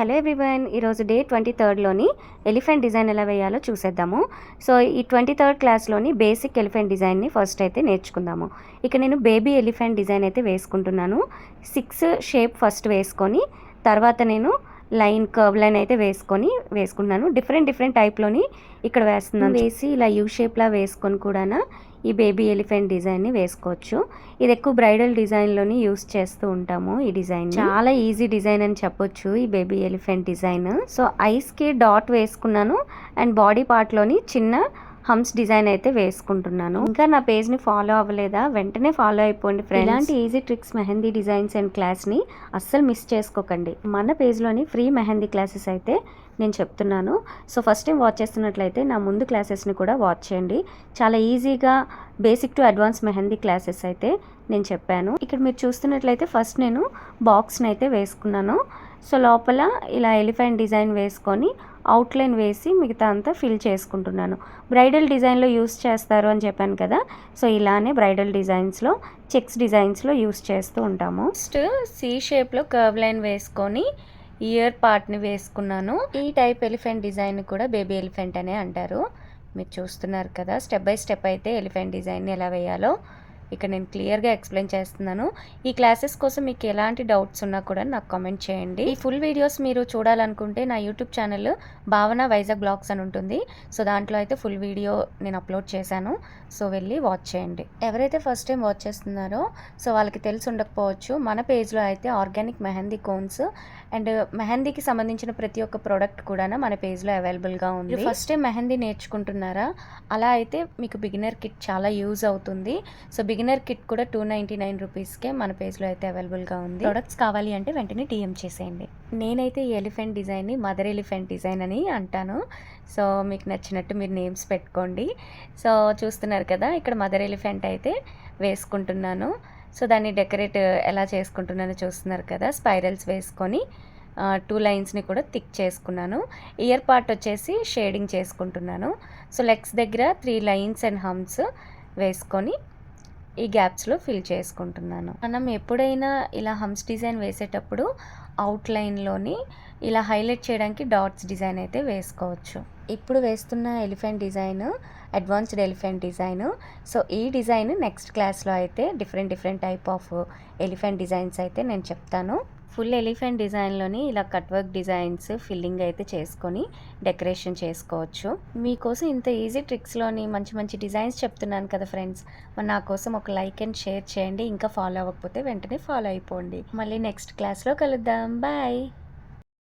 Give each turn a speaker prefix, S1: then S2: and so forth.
S1: Hello everyone, ఈరోజు day 23లోని elephant design ఎలా వేయాలో చూసేద్దాము. సో ఈ 23rd క్లాస్లోని బేసిక్ ఎలిఫెంట్ డిజైన్ని ఫస్ట్ అయితే నేర్చుకుందాము. ఇక నేను బేబీ ఎలిఫెంట్ డిజైన్ అయితే వేసుకుంటున్నాను. 6 షేప్ ఫస్ట్ వేసుకొని తర్వాత నేను లైన్ కర్వ్ లైన్ అయితే వేసుకుంటున్నాను. డిఫరెంట్ టైప్లోని ఇక్కడ వేస్తున్నాను. వేసి ఇలా యూ షేప్లా వేసుకొని కూడా ఈ బేబీ ఎలిఫెంట్ డిజైన్ని వేసుకోవచ్చు. ఇది ఎక్కువ బ్రైడల్ డిజైన్లోని యూస్ చేస్తూ ఉంటాము. ఈ డిజైన్ చాలా ఈజీ డిజైన్ అని చెప్పొచ్చు ఈ బేబీ ఎలిఫెంట్ డిజైన్. సో ఐస్కి డాట్ వేసుకున్నాను అండ్ బాడీ పార్ట్లోని చిన్న హమ్స్ డిజైన్ అయితే వేసుకుంటున్నాను. ఇంకా నా పేజ్ని ఫాలో అవ్వలేదా, వెంటనే ఫాలో అయిపోండి ఫ్రెండ్స్. ఇలాంటి easy tricks mehndi designs and క్లాస్ని అస్సలు మిస్ చేసుకోకండి. మన పేజ్లోని ఫ్రీ మెహందీ క్లాసెస్ అయితే నేను చెప్తున్నాను. సో ఫస్ట్ టైం వాచ్ చేస్తున్నట్లయితే నా ముందు క్లాసెస్ని కూడా వాచ్ చేయండి. చాలా ఈజీగా basic to advance mehndi classes అయితే నేను చెప్పాను. ఇక్కడ మీరు చూస్తున్నట్లయితే ఫస్ట్ నేను బాక్స్ని అయితే వేసుకున్నాను. సో లోపల ఇలా ఎలిఫెంట్ డిజైన్ వేసుకొని అవుట్లైన్ వేసి మిగతా అంతా ఫిల్ చేసుకుంటున్నాను. బ్రైడల్ డిజైన్లో యూస్ చేస్తారు అని చెప్పాను కదా, సో ఇలానే బ్రైడల్ డిజైన్స్లో చెక్స్ డిజైన్స్లో యూస్ చేస్తూ ఉంటాము. ఫస్ట్ సి షేప్లో కర్వ్ లైన్ వేసుకొని ఇయర్ పార్ట్ని వేసుకున్నాను. ఈ టైప్ ఎలిఫెంట్ డిజైన్ కూడా బేబీ ఎలిఫెంట్ అనే అంటారు. మీరు చూస్తున్నారు కదా, స్టెప్ బై స్టెప్ అయితే ఎలిఫెంట్ డిజైన్ని ఎలా వేయాలో ఇక్కడ నేను క్లియర్గా ఎక్స్ప్లెయిన్ చేస్తున్నాను. ఈ క్లాసెస్ కోసం మీకు ఎలాంటి డౌట్స్ ఉన్నా కూడా నాకు కామెంట్ చేయండి. ఈ ఫుల్ వీడియోస్ మీరు చూడాలనుకుంటే నా యూట్యూబ్ ఛానల్ భావన వైజాగ్ బ్లాగ్స్ అని ఉంటుంది. సో దాంట్లో అయితే ఫుల్ వీడియో నేను అప్లోడ్ చేశాను. సో వెళ్ళి వాచ్ చేయండి. ఎవరైతే ఫస్ట్ టైం వాచ్ చేస్తున్నారో సో వాళ్ళకి తెలిసి ఉండకపోవచ్చు, మన పేజ్లో అయితే ఆర్గానిక్ మెహందీ కోన్స్ అండ్ మెహందీకి సంబంధించిన ప్రతి ఒక్క ప్రోడక్ట్ కూడా మన పేజ్లో అవైలబుల్గా ఉంది. ఫస్ట్ టైం మెహందీ నేర్చుకుంటున్నారా, అలా అయితే మీకు బిగినర్ కిట్ చాలా యూజ్ అవుతుంది. సో బిగినర్ కిట్ కూడా 299 రూపీస్కే మన పేజ్లో అయితే అవైలబుల్గా ఉంది. ప్రొడక్ట్స్ కావాలి అంటే వెంటనే DM చేసేయండి. నేనైతే ఈ ఎలిఫెంట్ డిజైన్ని మదర్ ఎలిఫెంట్ డిజైన్ అని అంటాను. సో మీకు నచ్చినట్టు మీరు నేమ్స్ పెట్టుకోండి. సో చూస్తున్నారు కదా, ఇక్కడ మదర్ ఎలిఫెంట్ అయితే వేసుకుంటున్నాను. సో దాన్ని డెకరేట్ ఎలా చేసుకుంటున్నానో చూస్తున్నారు కదా, స్పైరల్స్ వేసుకొని 2 లైన్స్ని కూడా థిక్ చేసుకున్నాను. ఇయర్ పార్ట్ వచ్చేసి షేడింగ్ చేసుకుంటున్నాను. సో లెగ్స్ దగ్గర 3 లైన్స్ అండ్ హమ్స్ వేసుకొని ఈ గ్యాప్స్లో ఫిల్ చేసుకుంటున్నాను. మనం ఎప్పుడైనా ఇలా హమ్స్ డిజైన్ వేసేటప్పుడు అవుట్లైన్లోని ఇలా హైలైట్ చేయడానికి డాట్స్ డిజైన్ అయితే వేసుకోవచ్చు. ఇప్పుడు వేస్తున్న elephant design advanced elephant design. So ఈ డిజైన్ నెక్స్ట్ క్లాస్లో అయితే different type of elephant designs అయితే నేను చెప్తాను. ఫుల్ ఎలిఫెంట్ డిజైన్లోని ఇలా కట్ వర్క్ డిజైన్స్ ఫిల్లింగ్ అయితే చేసుకొని డెకరేషన్ చేసుకోవచ్చు. మీకోసం ఇంత ఈజీ ట్రిక్స్లోని మంచి డిజైన్స్ చెప్తున్నాను కదా ఫ్రెండ్స్, మరి నా కోసం ఒక లైక్ అండ్ షేర్ చేయండి. ఇంకా ఫాలో అవ్వకపోతే వెంటనే ఫాలో అయిపోండి. మళ్ళీ నెక్స్ట్ క్లాస్లో కలుద్దాం. బాయ్.